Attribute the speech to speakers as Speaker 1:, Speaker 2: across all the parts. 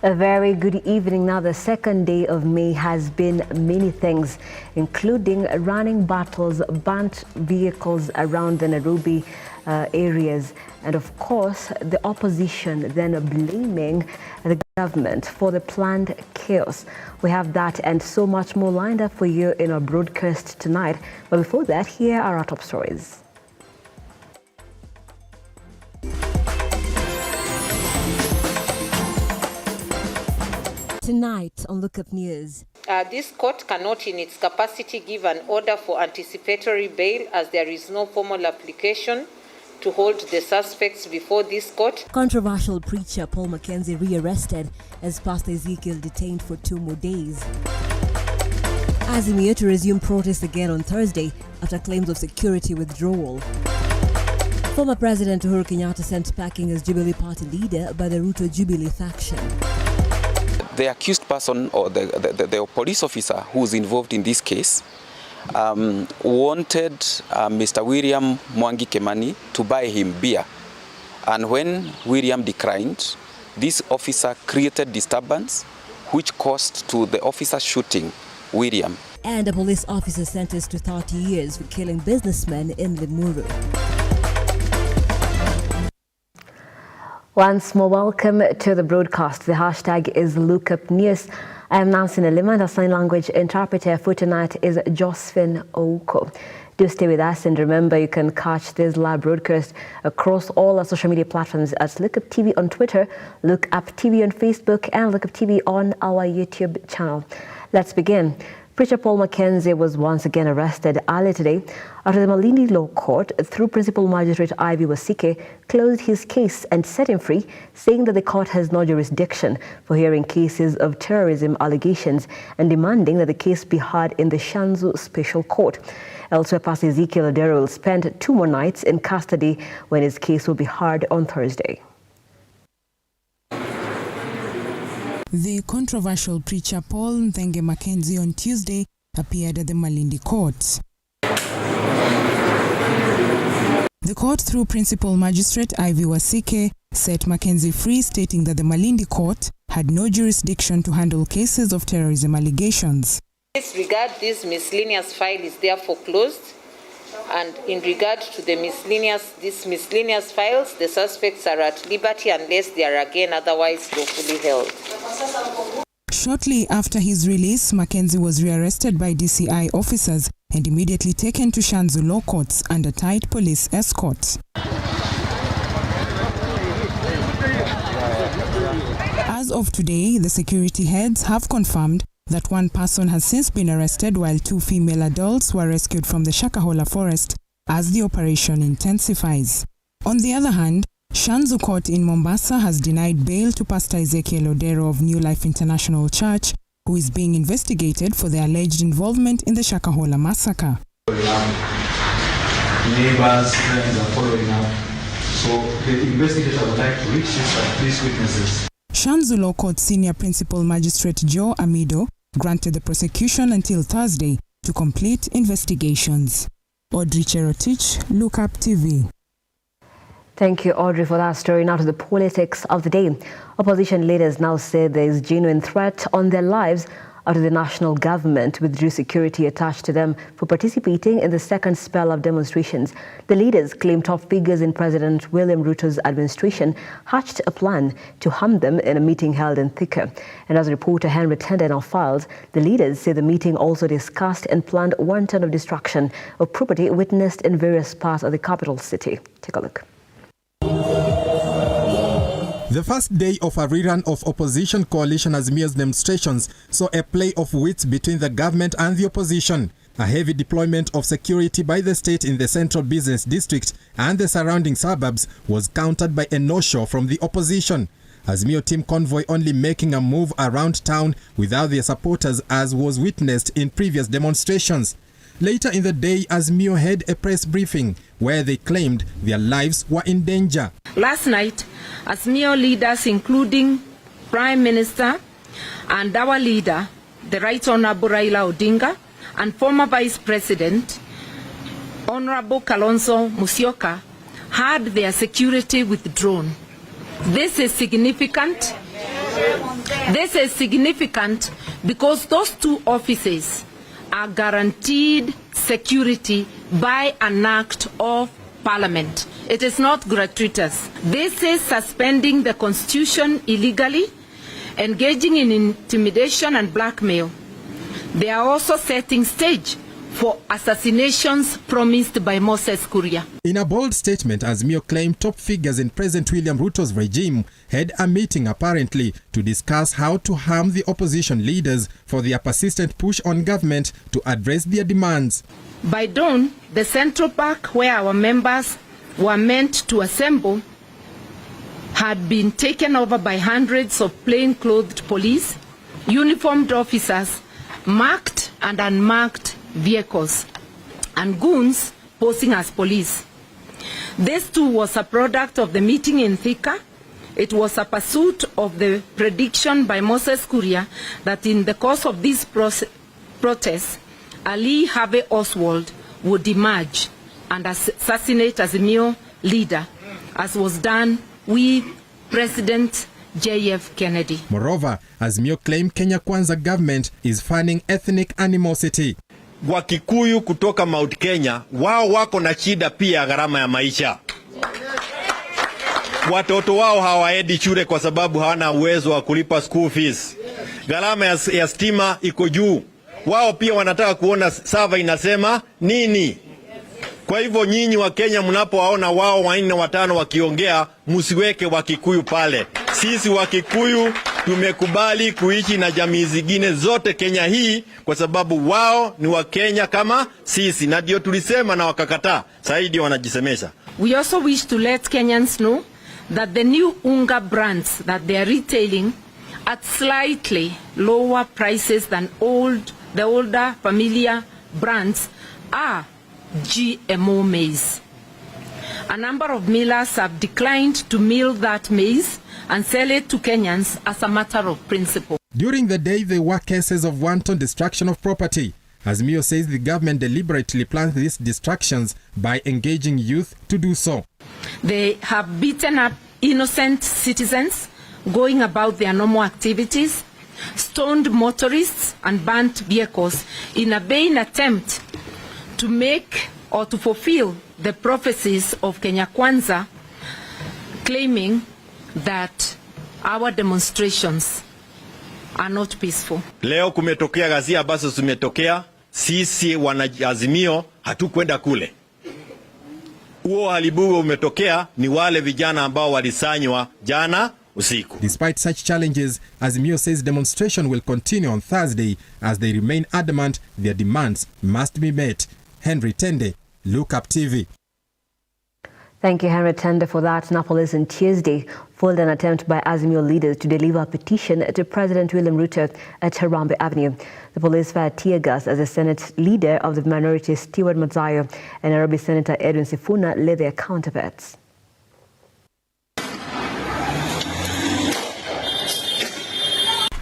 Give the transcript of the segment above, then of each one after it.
Speaker 1: A very good evening. Now, the second day of May has been many things, including running battles, burnt vehicles around the Nairobi areas, and of course, the opposition then blaming the government for the planned chaos. We have that and so much more lined up for you in our broadcast tonight. But before that, here are our top stories. Tonight on Lookup News.
Speaker 2: This court cannot in its capacity give an order for anticipatory bail as there is no formal application to hold the suspects before this court.
Speaker 1: Controversial preacher Paul Mackenzie rearrested as Pastor Ezekiel detained for 2 more days. Azimio to resume protest again on Thursday after claims of security withdrawal. Former President Uhuru Kenyatta sent packing as Jubilee Party leader by the Ruto Jubilee faction.
Speaker 3: The accused person or the police officer who is involved in this case wanted Mr. William Mwangi Kimani to buy him beer. And when William declined, this officer created disturbance which caused to the officer shooting William.
Speaker 1: And a police officer sentenced to 30 years for killing businessmen in Limuru. Once more, welcome to the broadcast. The hashtag is Lookup News. I am Nancy Nelima, and our sign language interpreter for tonight is Josephine Ouko. Do stay with us, and remember you can catch this live broadcast across all our social media platforms at Lookuptv on Twitter, Lookuptv on Facebook, and Lookuptv on our YouTube channel. Let's begin. Preacher Paul Mackenzie was once again arrested earlier today after the Malindi Law Court, through Principal Magistrate Ivy Wasike, closed his case and set him free, saying that the court has no jurisdiction for hearing cases of terrorism allegations and demanding that the case be heard in the Shanzu Special Court. Elsewhere, Pastor Ezekiel Odero will spend 2 more nights in custody when his case will be heard on Thursday.
Speaker 4: The controversial preacher Paul Nthenge Mackenzie on Tuesday appeared at the Malindi court. The court, through Principal Magistrate Ivy Wasike, set Mackenzie free, stating that the Malindi court had no jurisdiction to handle cases of terrorism allegations.
Speaker 2: As regard this miscellaneous file is therefore closed, and in regard to these miscellaneous files, the suspects are at liberty unless they are again otherwise lawfully held.
Speaker 4: Shortly after his release, Mackenzie was rearrested by DCI officers and immediately taken to Shanzu Law Courts under tight police escort. As of today, the security heads have confirmed that 1 person has since been arrested while 2 female adults were rescued from the Shakahola forest as the operation intensifies. On the other hand, Shanzu Court in Mombasa has denied bail to Pastor Ezekiel Odero of New Life International Church, who is being investigated for the alleged involvement in the Shakahola massacre.
Speaker 5: Neighbors, friends are following up. So the investigator would like to reach these witnesses.
Speaker 4: Shanzu Law Court Senior Principal Magistrate Joe Amido granted the prosecution until Thursday to complete investigations. Audrey Cherotich, Lookuptv.
Speaker 1: Thank you, Audrey, for that story. Now to the politics of the day. Opposition leaders now say there is genuine threat on their lives after the national government withdrew security attached to them for participating in the second spell of demonstrations. The leaders claim top figures in President William Ruto's administration hatched a plan to harm them in a meeting held in Thika. And as reporter Henry Tender now files, the leaders say the meeting also discussed and planned 1 ton of destruction of property witnessed in various parts of the capital city. Take a look.
Speaker 6: The first day of a rerun of opposition coalition Azimio's demonstrations saw a play of wits between the government and the opposition. A heavy deployment of security by the state in the central business district and the surrounding suburbs was countered by a no-show from the opposition. Azimio team convoy only making a move around town without their supporters, as was witnessed in previous demonstrations. Later in the day, Azimio had a press briefing where they claimed their lives were in danger.
Speaker 7: Last night, Azimio leaders, including Prime Minister and our leader, the Right Honorable Raila Odinga, and former Vice President, Honorable Kalonzo Musyoka, had their security withdrawn. This is significant This is significant because those two offices are guaranteed security by an act of Parliament. It is not gratuitous. This is suspending the Constitution illegally, engaging in intimidation and blackmail. They are also setting stage for assassinations promised by Moses Kuria.
Speaker 6: In a bold statement, Azimio claimed top figures in President William Ruto's regime had a meeting apparently to discuss how to harm the opposition leaders for their persistent push on government to address their demands.
Speaker 7: By dawn, the Central Park where our members were meant to assemble had been taken over by hundreds of plain-clothed police, uniformed officers, marked and unmarked vehicles, and goons posing as police. This too was a product of the meeting in Thika. It was a pursuit of the prediction by Moses Kuria that in the course of these protests, Ali Harvey Oswald would emerge and assassinate Azimio leader, as was done with President J.F. Kennedy.
Speaker 6: Moreover, Azimio claimed Kenya Kwanza government is fanning ethnic animosity.
Speaker 8: Wakikuyu kutoka Mount Kenya, wao wako na shida pia gharama ya maisha. Watoto wao hawaendi shule kwa sababu hawana uwezo wa kulipa school fees. Gharama ya stima iko juu. Wao pia wanataka kuona sava inasema nini. Kwa hivyo nyinyi wa Kenya mnapowaona wao 4 na 5 wakiongea, msiweke Wakikuyu pale. Sisi Wakikuyu tumekubali kuishi na jamii zingine zote Kenya hii kwa sababu wao ni wa Kenya kama sisi, na ndio tulisema na wakakataa. Saidi wanajisemesha.
Speaker 7: We also wish to let Kenyans know that the new unga brands that they are retailing at slightly lower prices than the older familiar brands are GMO maize. A number of millers have declined to mill that maize and sell it to Kenyans as a matter of principle.
Speaker 6: During the day, there were cases of wanton destruction of property. Azimio says the government deliberately planned these destructions by engaging youth to do so.
Speaker 7: They have beaten up innocent citizens going about their normal activities, stoned motorists and burnt vehicles in a vain attempt to make or to fulfill the prophecies of Kenya Kwanza, claiming that our demonstrations are not peaceful.
Speaker 8: Leo kumetokea ghasia ambazo zimetokea, sisi wanaazimio hatukwenda kule. Huo halibugo umetokea ni wale vijana ambao walisanywa jana usiku.
Speaker 6: Despite such challenges, Azimio says demonstration will continue on Thursday as they remain adamant their demands must be met. Henry Tende, Lookup TV.
Speaker 1: Thank you, Henry Tende, for that. Now, police on Tuesday foiled an attempt by Azimio leaders to deliver a petition to President William Ruto at Harambee Avenue. The police fired tear gas as the Senate leader of the minority, Stewart Mazayo, and Nairobi Senator Edwin Sifuna led their counterparts.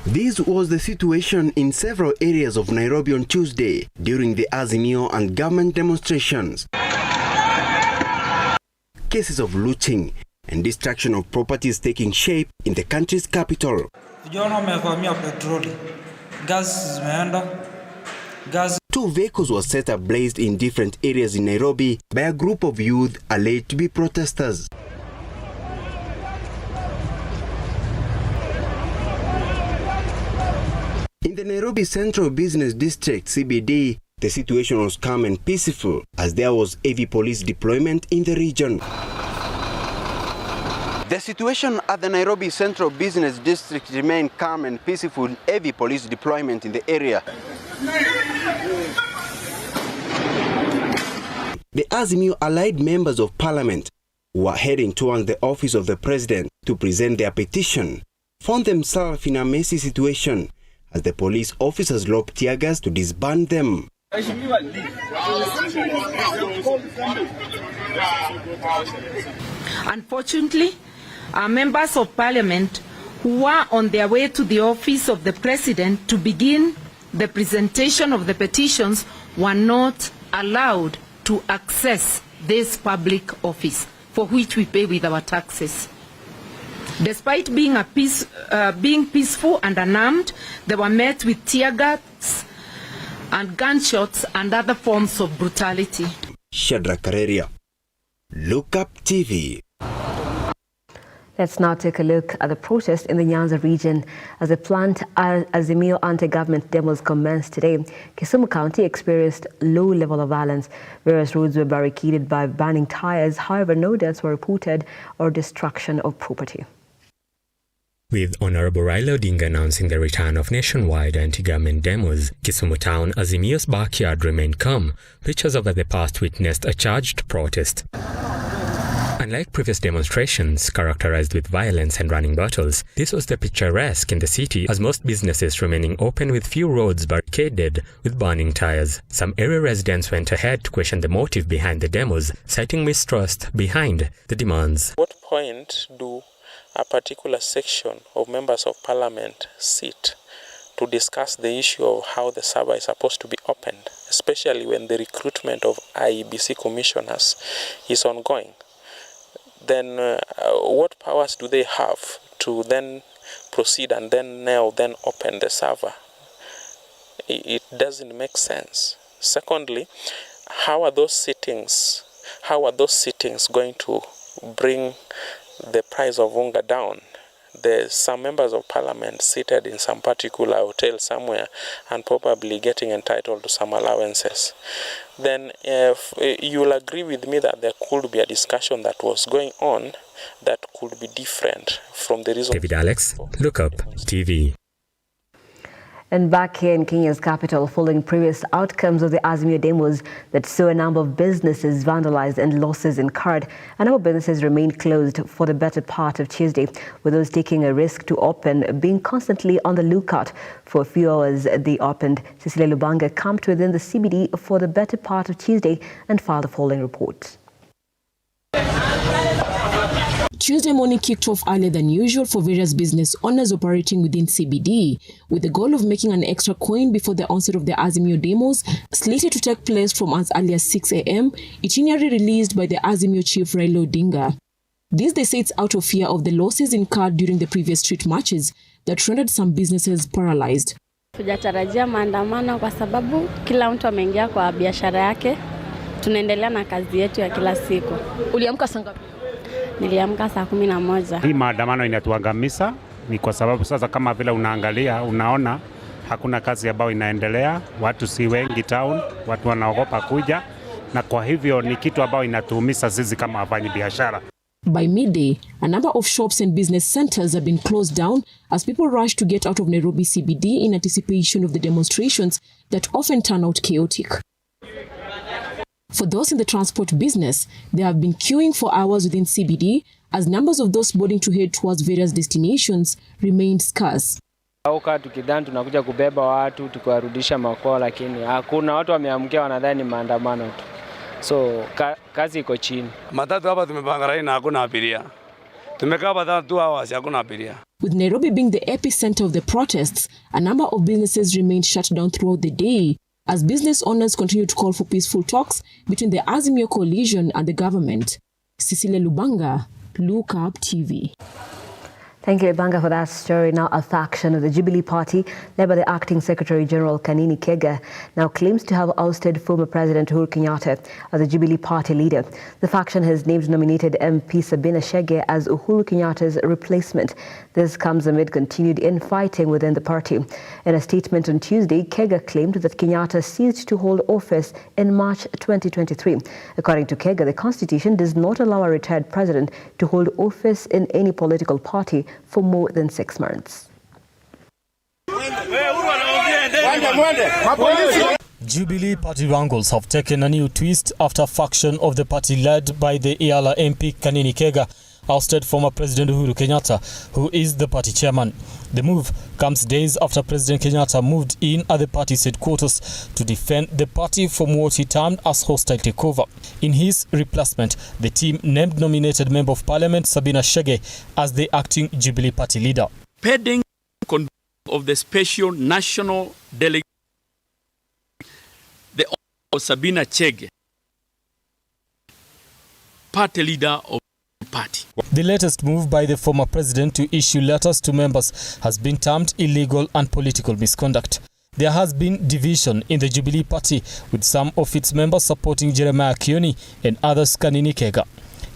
Speaker 9: This was the situation in several areas of Nairobi on Tuesday during the Azimio and government demonstrations. Cases of looting and destruction of properties taking shape in the country's capital. Two vehicles were set ablaze in different areas in Nairobi by a group of youth alleged to be protesters. In the Nairobi Central Business District, CBD, the situation was calm and peaceful as there was heavy police deployment in the region. The situation at the Nairobi Central Business District remained calm and peaceful, heavy police deployment in the area. The Azimio allied members of parliament who were heading towards the office of the president to present their petition found themselves in a messy situation as the police officers lobbed tear gas to disband them.
Speaker 7: Unfortunately, our members of parliament who were on their way to the office of the president to begin the presentation of the petitions were not allowed to access this public office for which we pay with our taxes. Despite being being peaceful and unarmed, they were met with tear gas and gunshots and other forms of brutality.
Speaker 9: Shadrack Kareria, Lookup TV.
Speaker 1: Let's now take a look at the protest in the Nyanza region as the planned Azimio anti-government demos commenced today. Kisumu County experienced low level of violence. Various roads were barricaded by burning tires. However, no deaths were reported or destruction of property.
Speaker 10: With Honorable Raila Odinga announcing the return of nationwide anti-government demos, Kisumu town Azimio's backyard remained calm. Pictures over the past witnessed a charged protest. Unlike previous demonstrations characterized with violence and running battles, this was the picturesque in the city as most businesses remaining open with few roads barricaded with burning tires. Some area residents went ahead to question the motive behind the demos, citing mistrust behind the demands.
Speaker 11: What point do a particular section of members of parliament sit to discuss the issue of how the server is supposed to be opened, especially when the recruitment of IEBC commissioners is ongoing? Then what powers do they have to then proceed and then open the server? It doesn't make sense. Secondly, how are those sittings going to bring the price of unga down? There's some members of parliament seated in some particular hotel somewhere and probably getting entitled to some allowances. Then if you'll agree with me that there could be a discussion that was going on that could be different from the reason.
Speaker 10: David Alex, Lookup TV.
Speaker 1: And back here in Kenya's capital, following previous outcomes of the Azimio demos that saw a number of businesses vandalized and losses incurred, a number of businesses remained closed for the better part of Tuesday, with those taking a risk to open being constantly on the lookout. For a few hours, they opened. Cecilia Lubanga camped within the CBD for the better part of Tuesday and filed the following report.
Speaker 12: Tuesday morning kicked off earlier than usual for various business owners operating within CBD, with the goal of making an extra coin before the onset of the Azimio demos, slated to take place from as early as 6 a.m., itinerary released by the Azimio chief Raila Odinga. This, they say, it's out of fear of the losses incurred during the previous street marches that rendered some businesses paralyzed.
Speaker 13: Tujatarajia maandamano kwa sababu kila mtu ameingia kwa biashara yake. Tunaendelea na kazi yetu ya kila siku.
Speaker 12: Uliamka saa ngapi?
Speaker 13: Niliamka saa 11.
Speaker 14: Hii maandamano inatuangamiza ni kwa sababu sasa kama vile unaona hakuna kazi ambayo inaendelea, watu si wengi town, watu wanaogopa kuja, na kwa hivyo ni kitu ambayo inatuumiza sisi kama wafanyabiashara.
Speaker 12: By midday, a number of shops and business centers have been closed down as people rush to get out of Nairobi CBD in anticipation of the demonstrations that often turn out chaotic. For those in the transport business, they have been queuing for hours within CBD as numbers of those boarding to head towards various destinations remained scarce.
Speaker 15: Tukidhani tunakuja kubeba watu tukiwarudisha makwao, lakini hakuna, watu wameamkia wanadhani maandamano tu. So kazi iko chini.
Speaker 16: Matatu hapa tumepanga line na hakuna abiria. Tumekaa hapa 2 hours hakuna abiria.
Speaker 12: With Nairobi being the epicenter of the protests, a number of businesses remained shut down throughout the day as business owners continue to call for peaceful talks between the Azimio coalition and the government. Cecilia Lubanga, Lookup TV.
Speaker 1: Thank you, Lubanga, for that story. Now, a faction of the Jubilee Party, led by the Acting Secretary General Kanini Kega, now claims to have ousted former President Uhuru Kenyatta as the Jubilee Party leader. The faction has named nominated MP Sabina Chege as Uhuru Kenyatta's replacement. This comes amid continued infighting within the party. In a statement on Tuesday, Kega claimed that Kenyatta ceased to hold office in March 2023. According to Kega, the Constitution does not allow a retired president to hold office in any political party for more than 6 months.
Speaker 17: Jubilee Party wrangles have taken a new twist after a faction of the party led by the Iala MP Kanini Kega ousted former President Uhuru Kenyatta, who is the party chairman. The move comes days after President Kenyatta moved in at the party's headquarters to defend the party from what he termed as hostile takeover. In his replacement, the team named nominated Member of Parliament Sabina Chege as the acting Jubilee Party leader.
Speaker 18: Pending convening of the special national delegation, the of Sabina Chege, party leader of the party.
Speaker 17: The latest move by the former president to issue letters to members has been termed illegal and political misconduct. There has been division in the Jubilee Party, with some of its members supporting Jeremiah Kioni and others Kanini Kega.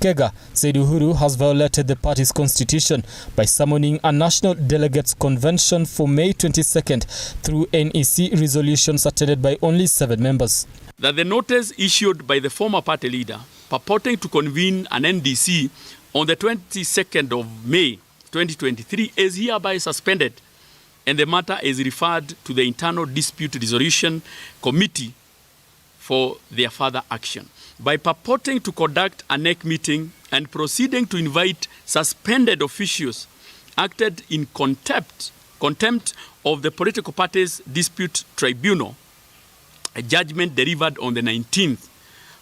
Speaker 17: Kega said Uhuru has violated the party's constitution by summoning a national delegates convention for May 22nd through NEC resolutions attended by only 7 members.
Speaker 18: That the notice issued by the former party leader purporting to convene an NDC on the 22nd of May 2023 is hereby suspended, and the matter is referred to the Internal Dispute Resolution Committee for their further action. By purporting to conduct a NEC meeting and proceeding to invite suspended officials, acted in contempt of the political parties' dispute tribunal, a judgment delivered on the 19th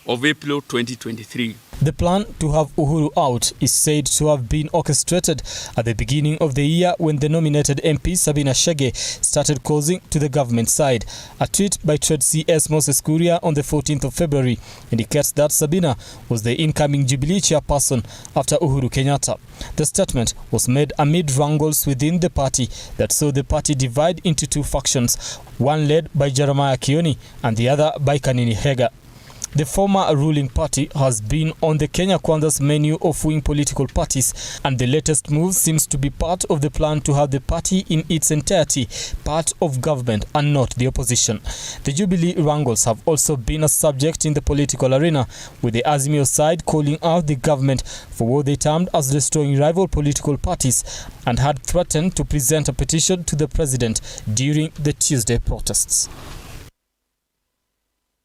Speaker 18: of April 2023.
Speaker 17: The plan to have Uhuru out is said to have been orchestrated at the beginning of the year when the nominated MP Sabina Chege started causing to the government side. A tweet by Trade CS Moses Kuria on the 14th of February indicates that Sabina was the incoming Jubilee chairperson after Uhuru Kenyatta. The statement was made amid wrangles within the party that saw the party divide into 2 factions, one led by Jeremiah Kioni and the other by Kanini Hega. The former ruling party has been on the Kenya Kwanza's menu of wing political parties, and the latest move seems to be part of the plan to have the party in its entirety part of government and not the opposition. The Jubilee wrangles have also been a subject in the political arena, with the Azimio side calling out the government for what they termed as destroying rival political parties and had threatened to present a petition to the president during the Tuesday protests.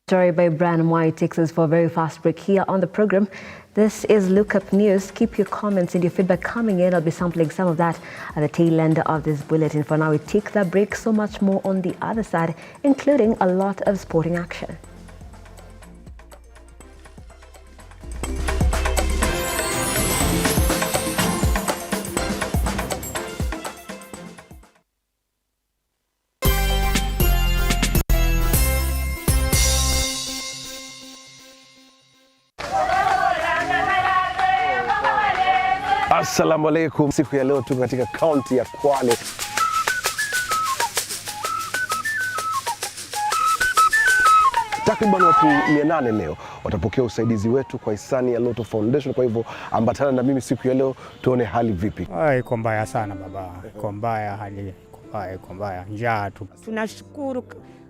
Speaker 1: Story by Brian White takes us for a very fast break here on the program. This is Lookup News. Keep your comments and your feedback coming in. I'll be sampling some of that at the tail end of this bulletin. For now, we take that break. So much more on the other side, including a lot of sporting action.
Speaker 19: Assalamu alaikum. Siku ya leo tuko katika kaunti ya Kwale. Takriban watu 800 leo watapokea usaidizi wetu kwa hisani ya Lotto Foundation. Kwa hivyo ambatana na mimi siku ya leo tuone hali vipi.
Speaker 20: Iko mbaya sana baba. Iko mbaya hali. Iko mbaya. Njaa tu.
Speaker 21: Tunashukuru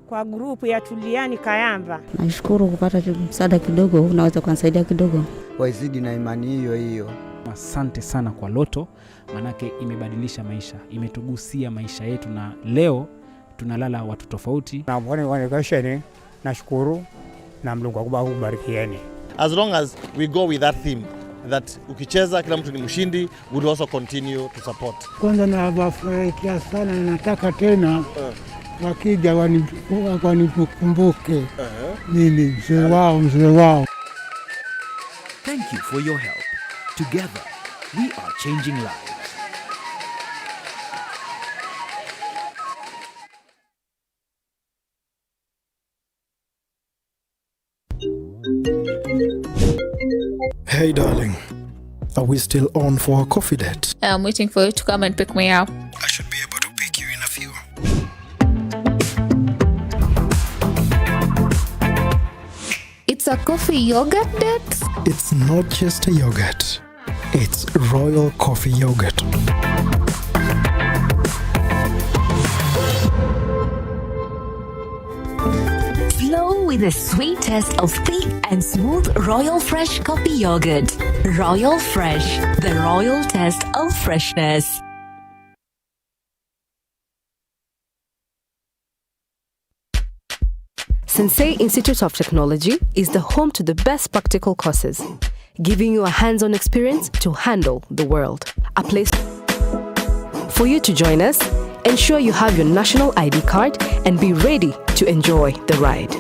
Speaker 21: kwa grupu ya Tuliani Kayamba.
Speaker 22: Nashukuru kupata msaada kidogo, unaweza kunisaidia kidogo.
Speaker 23: Waizidi na imani hiyo.
Speaker 24: Asante sana kwa Lotto, manake imebadilisha maisha, imetugusia maisha yetu, na leo tunalala watu tofauti.
Speaker 20: Na mbona wanekasheni, nashukuru na Mungu akubarikieni.
Speaker 25: As long as we go with that theme that ukicheza kila mtu ni mshindi, we will also continue to support.
Speaker 26: Kwanza nawafurahikia sana, nataka tena wakija wanikumbuke mimi mzee wao.
Speaker 27: Thank you for your help. Together, we are changing lives.
Speaker 28: Hey darling, are we still on for our coffee date?
Speaker 29: I'm waiting for you to come and pick me up.
Speaker 28: I should be able to pick you in a few.
Speaker 29: It's a coffee yogurt date?
Speaker 28: It's not just a yogurt. It's royal coffee yogurt.
Speaker 30: Flow with the sweet taste of thick and smooth Royal Fresh coffee yogurt. Royal Fresh, the royal taste of freshness.
Speaker 31: Sensei Institute of Technology is the home to the best practical courses, giving you a hands-on experience to handle the world. A place for you to join us, ensure you have your national ID card, and be ready to enjoy the ride.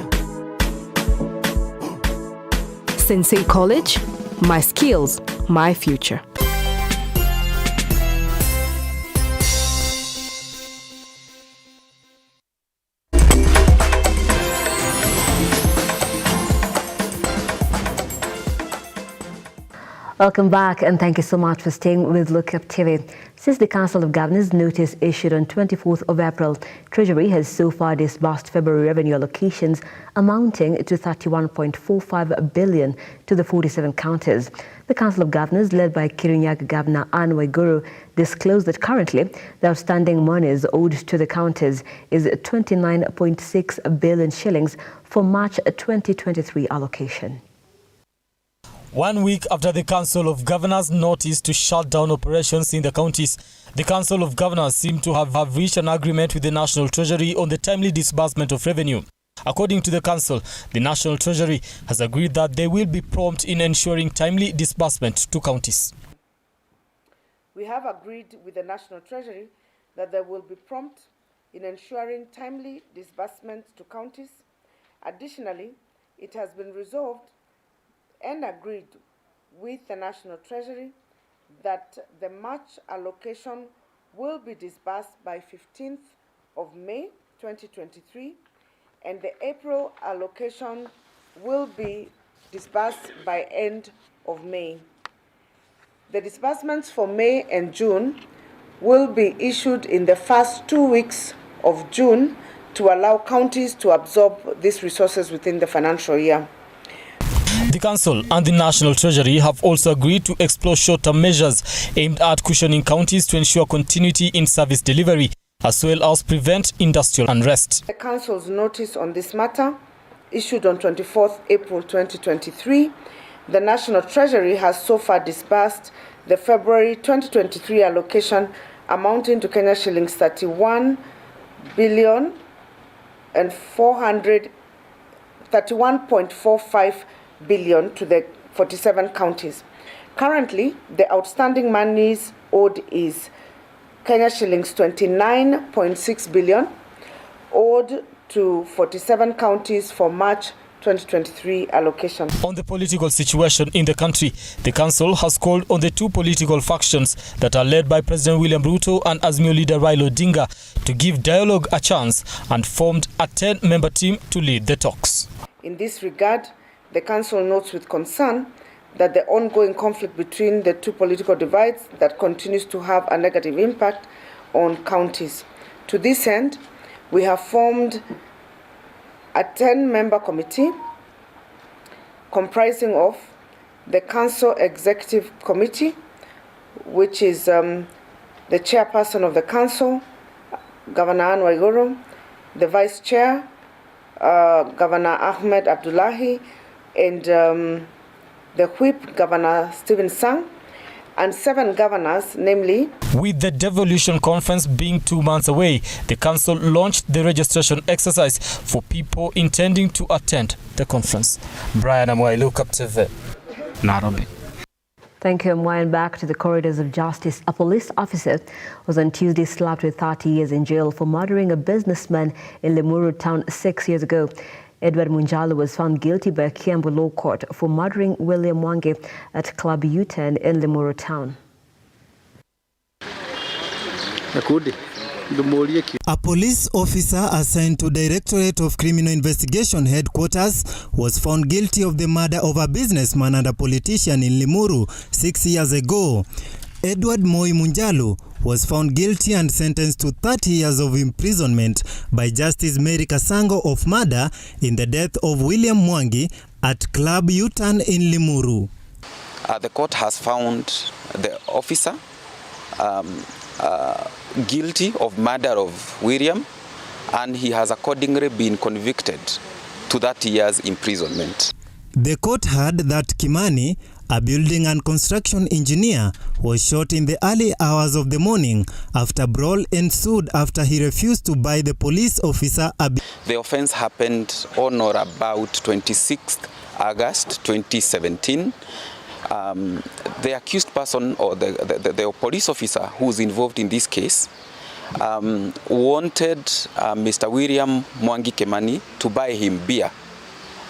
Speaker 31: Sensei College, my skills, my future.
Speaker 1: Welcome back and thank you so much for staying with Lookup TV. Since the Council of Governors notice issued on 24th of April, Treasury has so far disbursed February revenue allocations amounting to 31.45 billion to the 47 counties. The Council of Governors, led by Kirinyaga Governor Anne Waiguru, disclosed that currently the outstanding monies owed to the counties is 29.6 billion shillings for March 2023 allocation.
Speaker 17: 1 week after the Council of Governors noticed to shut down operations in the counties, the Council of Governors seem to have reached an agreement with the National Treasury on the timely disbursement of revenue. According to the Council, the National Treasury has agreed that they will be prompt in ensuring timely disbursement to counties.
Speaker 2: We have agreed with the National Treasury that they will be prompt in ensuring timely disbursement to counties. Additionally, it has been resolved and agreed with the National Treasury that the March allocation will be disbursed by 15th of May 2023 and the April allocation will be disbursed by end of May. The disbursements for May and June will be issued in the first 2 weeks of June to allow counties to absorb these resources within the financial year.
Speaker 17: The Council and the National Treasury have also agreed to explore short-term measures aimed at cushioning counties to ensure continuity in service delivery, as well as prevent industrial unrest.
Speaker 2: The Council's notice on this matter, issued on 24th April 2023, the National Treasury has so far disbursed the February 2023 allocation amounting to Kenya shillings 31 billion and 31.45 billion to the 47 counties. Currently, the outstanding monies owed is Kenya shillings 29.6 billion, owed to 47 counties for March 2023 allocation.
Speaker 17: On the political situation in the country, the Council has called on the two political factions that are led by President William Ruto and Azimio leader Raila Odinga to give dialogue a chance and formed a 10-member team to lead the talks.
Speaker 2: In this regard, the Council notes with concern that the ongoing conflict between the two political divides that continues to have a negative impact on counties. To this end, we have formed a 10-member committee comprising of the Council Executive Committee, which is the chairperson of the Council, Governor Anne Waiguru, the Vice Chair, Governor Ahmed Abdullahi, and the Whip, Governor Stephen Sang, and 7 governors, namely.
Speaker 17: With the devolution conference being 2 months away, the Council launched the registration exercise for people intending to attend the conference. Brian Amwai, Lookuptv, Nairobi.
Speaker 1: Thank you. I'm going back to the corridors of justice. A police officer was on Tuesday slapped with 30 years in jail for murdering a businessman in Limuru town 6 years ago. Edward Munjalo was found guilty by Kiambu Law Court for murdering William Mwangi at Club U10 in Limuru town.
Speaker 3: A police officer assigned to Directorate of Criminal Investigation Headquarters was found guilty of the murder of a businessman and a politician in Limuru 6 years ago. Edward Moi Munjalo was found guilty and sentenced to 30 years of imprisonment by Justice Mary Kasango of murder in the death of William Mwangi at Club U10 in Limuru.
Speaker 4: The court has found the officer guilty of murder of William, and he has accordingly been convicted to 30 years imprisonment.
Speaker 3: The court heard that Kimani, a building and construction engineer, was shot in the early hours of the morning after brawl ensued after he refused to buy the police officer a bill.
Speaker 4: The offense happened on or about 26th August 2017. The accused person or the police officer who is involved in this case wanted Mr. William Mwangi Kimani to buy him beer.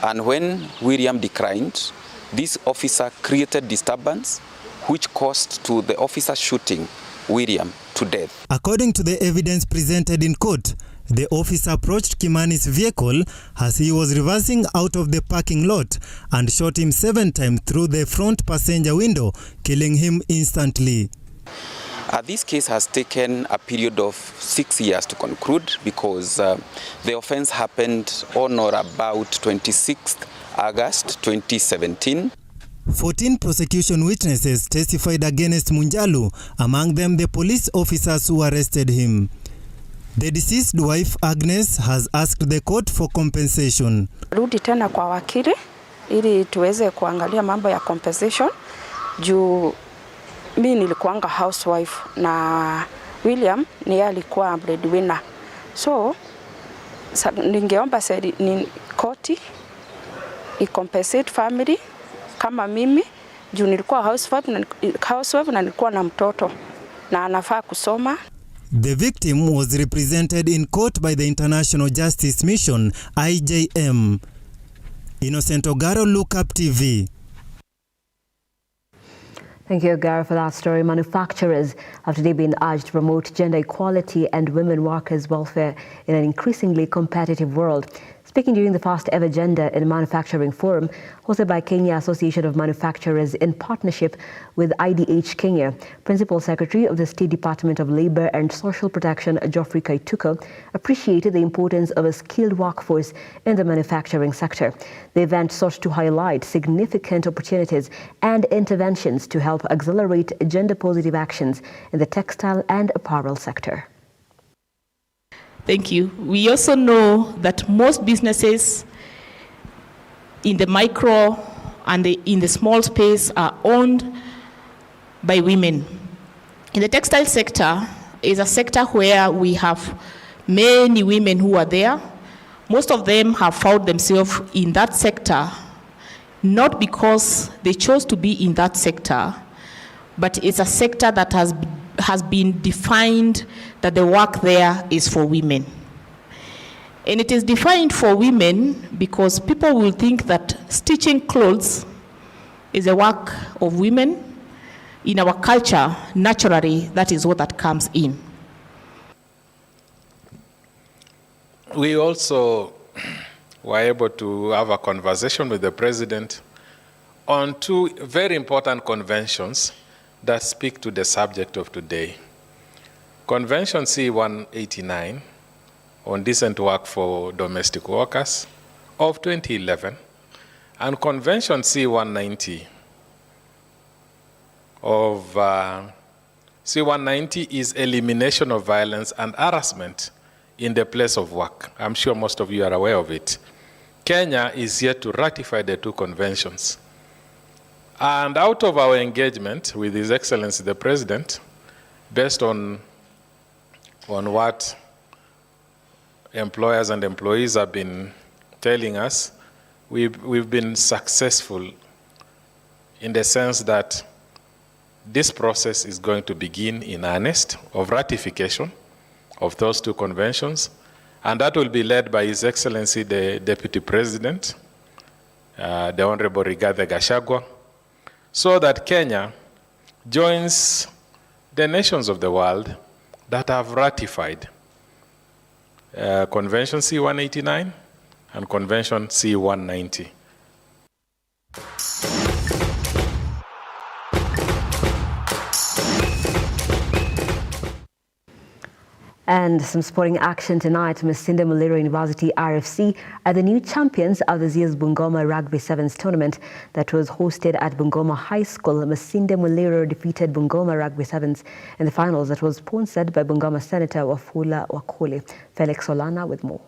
Speaker 4: And when William declined, this officer created disturbance which caused to the officer shooting William to death.
Speaker 3: According to the evidence presented in court, the officer approached Kimani's vehicle as he was reversing out of the parking lot and shot him 7 times through the front passenger window, killing him instantly.
Speaker 4: This case has taken a period of 6 years to conclude because the offense happened on or about 26th August 2017.
Speaker 3: 14 prosecution witnesses testified against Munjalu, among them the police officers who arrested him. The deceased wife, Agnes, has asked the court for compensation.
Speaker 21: Rudi tena kwa wakili ili tuweze kuangalia mambo ya compensation juu mimi nilikuanga housewife na William ni alikuwa breadwinner. So ningeomba ni koti i-compensate family kama mimi juu nilikuwa housewife na nilikuwa na mtoto na anafaa kusoma.
Speaker 3: The victim was represented in court by the International Justice Mission, IJM. Innocent Ogaro, Lookup TV.
Speaker 1: Thank you, Gara, for that story. Manufacturers have today been urged to promote gender equality and women workers' welfare in an increasingly competitive world. Speaking during the first ever Gender in Manufacturing Forum, hosted by Kenya Association of Manufacturers in partnership with IDH Kenya, Principal Secretary of the State Department of Labour and Social Protection, Geoffrey Kaituko, appreciated the importance of a skilled workforce in the manufacturing sector. The event sought to highlight significant opportunities and interventions to help accelerate gender-positive actions in the textile and apparel sector.
Speaker 5: Thank you. We also know that most businesses in the micro and in the small space are owned by women. In the textile sector is a sector where we have many women who are there. Most of them have found themselves in that sector, not because they chose to be in that sector, but it's a sector that has been defined that the work there is for women. And it is defined for women because people will think that stitching clothes is a work of women. In our culture, naturally, that is what that comes in.
Speaker 6: We also were able to have a conversation with the president on 2 very important conventions that speak to the subject of today. Convention C-189 on decent work for domestic workers of 2011 and Convention C-190 of C-190 is elimination of violence and harassment in the place of work. I'm sure most of you are aware of it. Kenya is yet to ratify the 2 conventions. And out of our engagement with His Excellency the President, based on what employers and employees have been telling us, we've been successful in the sense that this process is going to begin in earnest of ratification of those 2 conventions, and that will be led by His Excellency the Deputy President, the Honorable Rigathi Gachagua, so that Kenya joins the nations of the world that have ratified Convention C-189 and Convention C-190.
Speaker 1: And some sporting action tonight. Masinde Muliro University RFC are the new champions of this year's Bungoma Rugby Sevens tournament that was hosted at Bungoma High School. Masinde Muliro defeated Bungoma Rugby Sevens in the finals that was sponsored by Bungoma Senator Wafula Wakoli. Felix Solana with more.